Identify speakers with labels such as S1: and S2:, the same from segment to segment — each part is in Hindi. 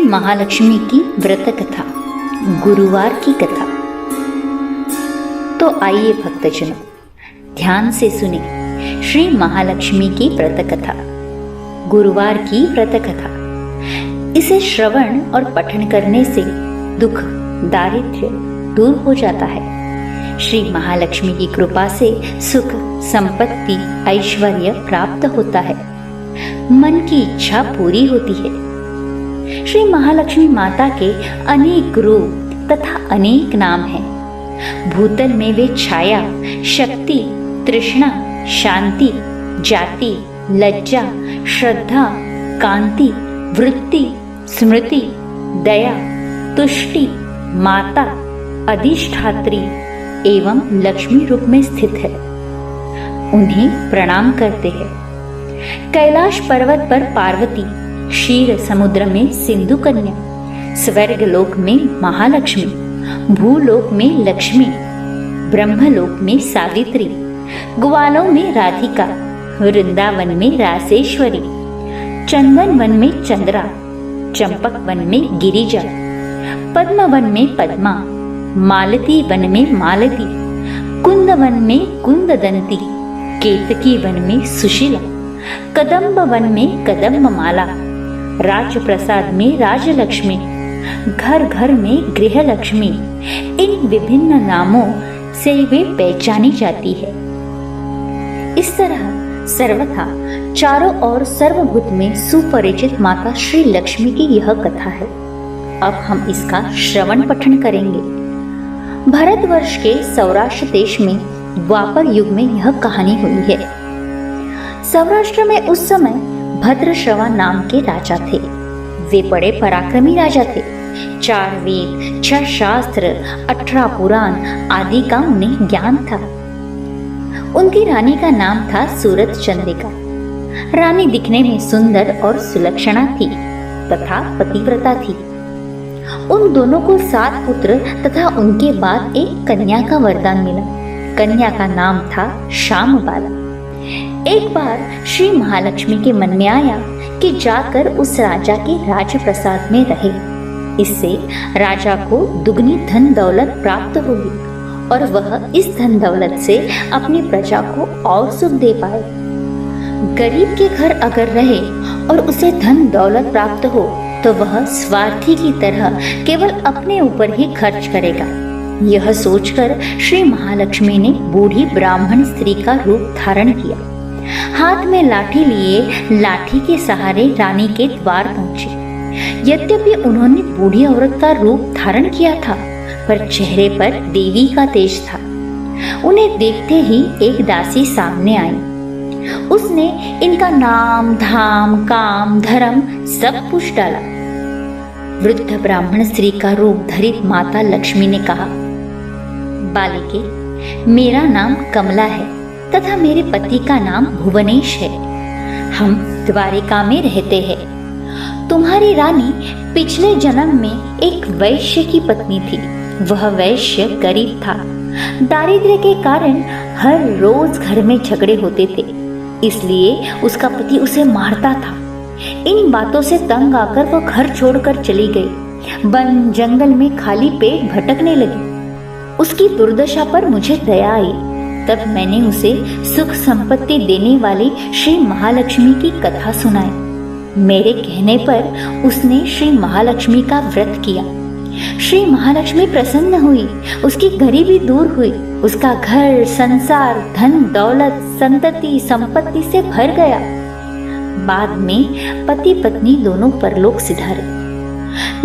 S1: महालक्ष्मी की व्रत कथा, गुरुवार की कथा। तो आइए भक्तजनों, ध्यान से सुने श्री महालक्ष्मी की व्रत कथा, गुरुवार की व्रत कथा। इसे श्रवण और पठन करने से दुख दारिद्र्य दूर हो जाता है। श्री महालक्ष्मी की कृपा से सुख संपत्ति ऐश्वर्य प्राप्त होता है, मन की इच्छा पूरी होती है। श्री महालक्ष्मी माता के अनेक रूप तथा अनेक नाम हैं। भूतल में वे छाया, शक्ति, तृष्णा, शांति, जाति, लज्जा, श्रद्धा, कांति, वृत्ति, स्मृति, दया, तुष्टि, माता, अधिष्ठात्री एवं लक्ष्मी रूप में स्थित है। उन्हें प्रणाम करते हैं। कैलाश पर्वत पर पार्वती, क्षीर समुद्र में सिंधु कन्या, स्वर्ग लोक में महालक्ष्मी, भूलोक में लक्ष्मी, ब्रह्मलोक में सावित्री, ग्वालों में राधिका, वृंदावन में रासेश्वरी, चंदन वन में चंद्रा, चंपक वन में गिरिजा, पद्म वन में पद्मा, मालती वन में मालती, कुंद वन में कुंददंती, केतकी वन में सुशीला, कदम्ब वन में कदम्ब माला, राजप्रसाद में राजलक्ष्मी, घर घर में गृहलक्ष्मी। इन विभिन्न नामों से वे पहचानी जाती है। इस तरह सर्वथा चारों ओर सर्वभूत में सुपरिचित माता श्री लक्ष्मी की यह कथा है। अब हम इसका श्रवण पठन करेंगे। भारतवर्ष के सौराष्ट्र देश में द्वापर युग में यह कहानी हुई है। सौराष्ट्र में उस समय भद्रश्रवा नाम के राजा थे। वे बड़े पराक्रमी राजा थे। 4 वेद, 6 शास्त्र, 18 पुराण आदि का उन्हें ज्ञान था। उनकी रानी का नाम था सूरत चंद्रिका। रानी दिखने में सुंदर और सुलक्षणा थी तथा पतिव्रता थी। उन दोनों को 7 पुत्र तथा उनके बाद एक कन्या का वरदान मिला। कन्या का नाम था श्यामबाला। एक बार श्री महालक्ष्मी के मन में आया कि जाकर उस राजा के राजप्रसाद में रहे। इससे राजा को दुगनी धन दौलत प्राप्त होगी और वह इस धन दौलत से अपनी प्रजा को और सुख दे पाए। गरीब के घर अगर रहे और उसे धन दौलत प्राप्त हो तो वह स्वार्थी की तरह केवल अपने ऊपर ही खर्च करेगा। यह सोचकर श्री महालक्ष्मी ने बूढ़ी ब्राह्मण स्त्री का रूप धारण किया। हाथ में लाठी लिए लाठी के सहारे रानी के द्वार पहुंचे। यद्यपि उन्होंने बूढ़ी औरत का रूप धारण किया था, पर चेहरे पर देवी का तेज था। उन्हें देखते ही एक दासी सामने आई। उसने इनका नाम, धाम, काम, धर्म सब पूछ डाला। वृद्ध ब्राह्मण स्त्री का रूप धरित माता लक्ष्मी ने कहा, बालिके, मेरा नाम कमला है तथा मेरे पति का नाम भुवनेश है। हम द्वारिका में रहते हैं। तुम्हारी रानी पिछले जन्म में एक वैश्य की पत्नी थी। वह वैश्य गरीब था। दारिद्र्य के कारण हर रोज घर में झगड़े होते थे, इसलिए उसका पति उसे मारता था। इन बातों से तंग आकर वह घर छोड़कर चली गई। वन जंगल में खाली पेट भटकने लगी। उसकी दुर्दशा पर मुझे दया आई। तब मैंने उसे सुख संपत्ति देने वाली श्री महालक्ष्मी की कथा सुनाई। मेरे कहने पर उसने श्री महालक्ष्मी का व्रत किया। श्री महालक्ष्मी प्रसन्न हुई। उसकी गरीबी दूर हुई। उसका घर संसार धन दौलत संतति संपत्ति से भर गया। बाद में पति पत्नी दोनों परलोक सिधारे।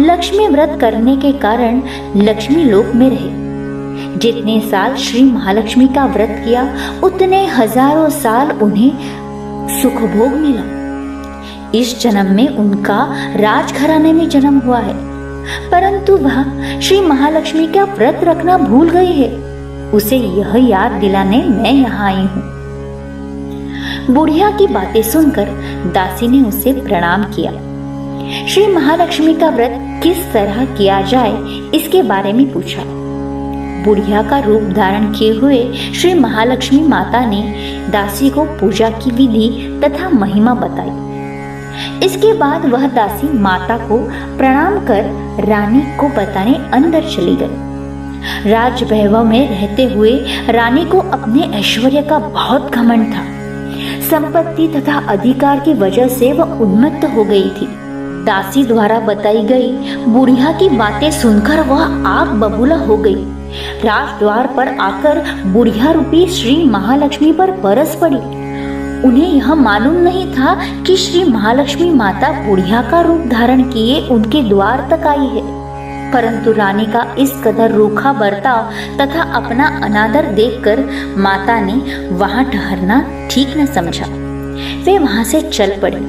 S1: लक्ष्मी व्रत करने के कारण लक्ष्मी लोक में रहे। जितने साल श्री महालक्ष्मी का व्रत किया उतने हजारों साल उन्हें सुख भोग मिला। इस जन्म में उनका राजघराने में जन्म हुआ है, परंतु वह श्री महालक्ष्मी का व्रत रखना भूल गई है। उसे यह याद दिलाने मैं यहाँ आई हूँ। बुढ़िया की बातें सुनकर दासी ने उसे प्रणाम किया। श्री महालक्ष्मी का व्रत किस तरह किया जाए इसके बारे में पूछा। बुढ़िया का रूप धारण किए हुए श्री महालक्ष्मी माता ने दासी को पूजा की विधि तथा महिमा बताई। इसके बाद वह दासी माता को प्रणाम कर रानी को बताने अंदर चली गई। राज वैभव में रहते हुए रानी को अपने ऐश्वर्य का बहुत घमंड था। संपत्ति तथा अधिकार की वजह से वह उन्मत्त हो गई थी। दासी द्वारा बताई गई बुढ़िया की बातें सुनकर वह आग बबूला हो गई। राजद्वार पर आकर बुढ़िया रूपी श्री महालक्ष्मी पर बरस पड़ी। उन्हें यह मालूम नहीं था कि श्री महालक्ष्मी माता बुढ़िया का रूप धारण किए उनके द्वार तक आई है। परंतु रानी का इस कदर रूखा बर्ताव तथा अपना अनादर देखकर माता ने वहां ठहरना ठीक न समझा। वे वहां से चल पड़ी।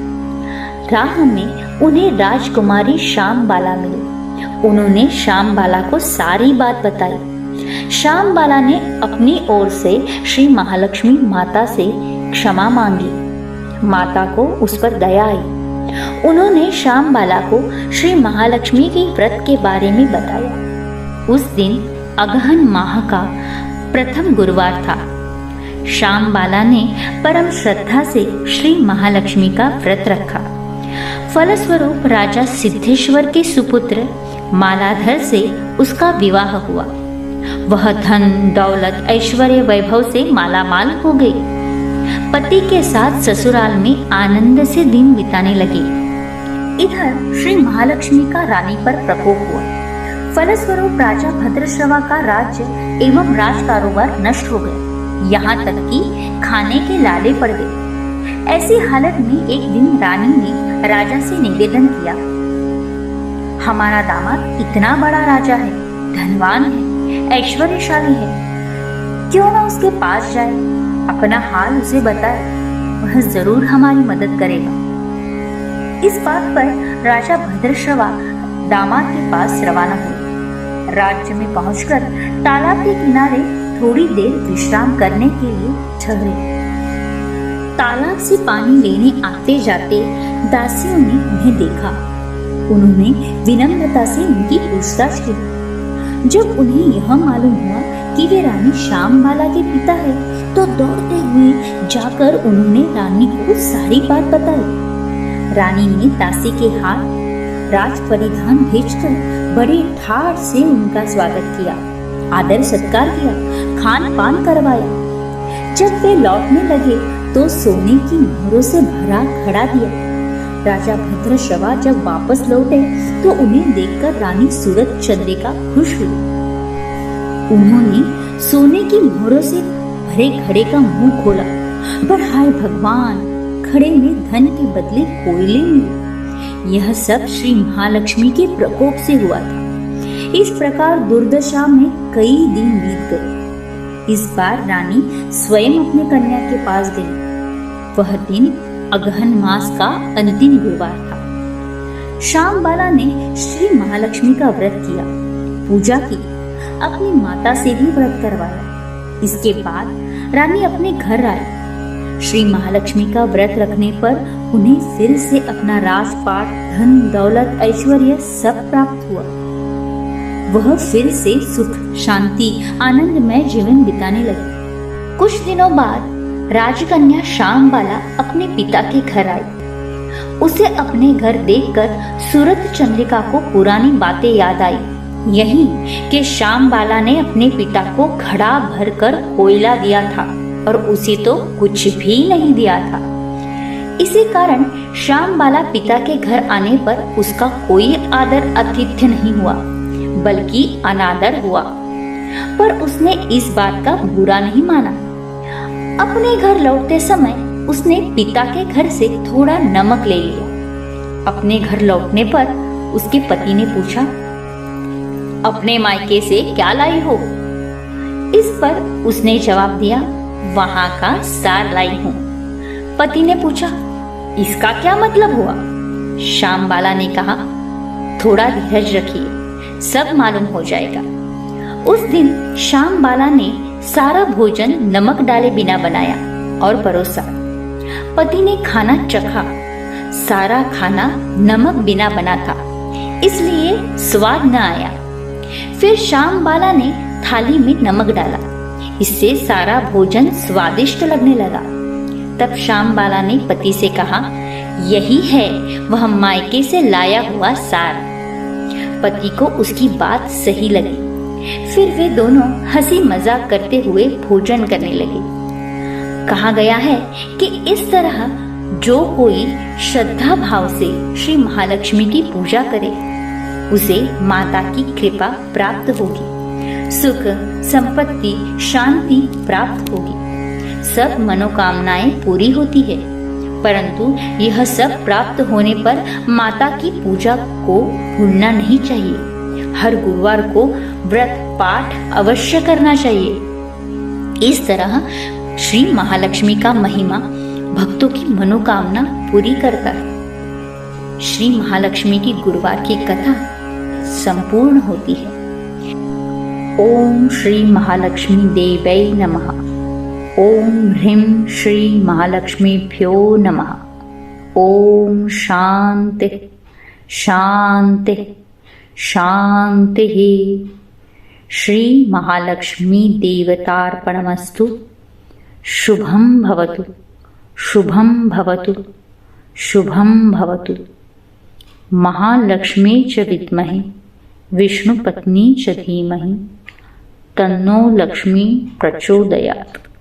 S1: राह में उन्हें राजकुमारी श्यामबाला मिली। उन्होंने श्यामबाला को सारी बात बताई। श्यामबाला ने अपनी ओर से श्री महालक्ष्मी माता से क्षमा मांगी। माता को उस पर दया आई। उन्होंने श्यामबाला को श्री महालक्ष्मी के व्रत के बारे में बताया। उस दिन अगहन माह का प्रथम गुरुवार था। श्यामबाला ने परम श्रद्धा से श्री महालक्ष्मी का व्रत रखा। फलस्वरूप राजा सिद्धेश्वर के सुपुत्र मालाधर से उसका विवाह हुआ। वह धन दौलत ऐश्वर्य वैभव से मालामाल हो गई। पति के साथ ससुराल में आनंद से दिन बिताने लगी। इधर श्री महालक्ष्मी का रानी पर प्रकोप हुआ। फलस्वरूप राजा भद्रश्रवा का राज्य एवं राज कारोबार नष्ट हो गए। यहाँ तक कि खाने के लाले पड़ गए। ऐसी हालत में एक दिन रानी ने राजा से निवेदन किया, हमारा दामाद इतना बड़ा राजा है, धनवान है, ऐश्वर्यशाली है, क्यों ना उसके पास जाए, अपना हाल उसे बताए, वह जरूर हमारी मदद करेगा। इस बात पर राजा भद्रश्रवा दामाद के पास रवाना हुए। राज्य में पहुंचकर तालाब के किनारे थोड़ी देर विश्राम करने के लिए ठहरे। तालाब से पानी लेने आते जाते दासियों ने उन्हें देखा। उन्होंने विनम्रता से उनकी पूछताछ की। जब उन्हें यह मालूम हुआ कि वे रानी श्यामबाला के पिता है, तो दौड़ते हुए जाकर उन्होंने रानी को सारी बात बताई। रानी ने दासी के हाथ राज परिधान भेजकर बड़े ठाठ से उनका स्वागत किया, आदर सत्कार किया, खान पान करवाया। जब वे लौटने लगे तो सोने की मोहरों से भरा घड़ा दिया। राजा भद्रश्रवा जब वापस लौटे तो उन्हें देखकर रानी सूरत चंद्रिका खुश हुई। उन्होंने सोने की मोहरों से भरे घड़े का मुंह खोला, पर हाय भगवान, घड़े में धन के बदले कोयले मिले। यह सब श्री महालक्ष्मी के प्रकोप से हुआ था। इस प्रकार दुर्दशा में कई दिन बीत गए। इस बार रानी स्वयं अपने कन्या के पास गई। वह दिन अगहन मास का अंतिम गुरुवार था। श्यामबाला ने श्री महालक्ष्मी का व्रत किया, पूजा की, अपनी माता से भी व्रत करवाया। इसके बाद रानी अपने घर आई। श्री महालक्ष्मी का व्रत रखने पर उन्हें फिर से अपना राजपाट, धन दौलत, ऐश्वर्य सब प्राप्त हुआ। वह फिर से सुख, शांति, आनंदमय जीवन बिताने लगी। कुछ दिनों बाद राजकन्या श्यामबाला अपने पिता के घर आई। उसे अपने घर देखकर सूरत चंद्रिका को पुरानी बातें याद आई। यही कि श्यामबाला ने अपने पिता को घड़ा भरकर कोयला दिया था और उसे तो कुछ भी नहीं दिया था। इसी कारण श्यामबाला पिता के घर आने पर उसका कोई आदर आतिथ्य नहीं हुआ, बल्कि अनादर हुआ। पर उसने इस बात का बुरा नहीं माना। अपने घर लौटते समय उसने पिता के घर से थोड़ा नमक ले लिया। अपने घर लौटने पर उसके पति ने पूछा, अपने मायके से क्या लाई हो? इस पर उसने जवाब दिया, वहां का सार लाई हूं। पति ने पूछा, इसका क्या मतलब हुआ? श्यामबाला ने कहा, थोड़ा धीरज रखिए, सब मालूम हो जाएगा। उस दिन श्यामबाला ने सारा भोजन नमक डाले बिना बनाया और परोसा। पति ने खाना चखा। सारा खाना नमक बिना बना था, इसलिए स्वाद न आया। फिर श्यामबाला ने थाली में नमक डाला, इससे सारा भोजन स्वादिष्ट लगने लगा। तब श्यामबाला ने पति से कहा यही है वह मायके से लाया हुआ सार। पति को उसकी बात सही लगी। फिर वे दोनों हंसी मजाक करते हुए भोजन करने लगे। कहा गया है कि इस तरह जो कोई श्रद्धा भाव से श्री महालक्ष्मी की पूजा करे उसे माता की कृपा प्राप्त होगी, सुख संपत्ति शांति प्राप्त होगी, सब मनोकामनाएं पूरी होती है। परंतु यह सब प्राप्त होने पर माता की पूजा को भूलना नहीं चाहिए। हर गुरुवार को व्रत पाठ अवश्य करना चाहिए। इस तरह श्री महालक्ष्मी का महिमा भक्तों की मनोकामना पूरी करता है। श्री महालक्ष्मी की गुरुवार की कथा संपूर्ण होती है। ओम श्री महालक्ष्मी देवै नमः। ओम ह्रीं श्री महालक्ष्मीभ्यो नमः। ओम शांति शांति शांति। श्री महालक्ष्मी देवतार्पणमस्तु। शुभं भवतु शुभं भवतु शुभं भवतु। महालक्ष्मी च विद्महे विष्णुपत्नी च धीमहि तन्नो लक्ष्मी प्रचोदयात्।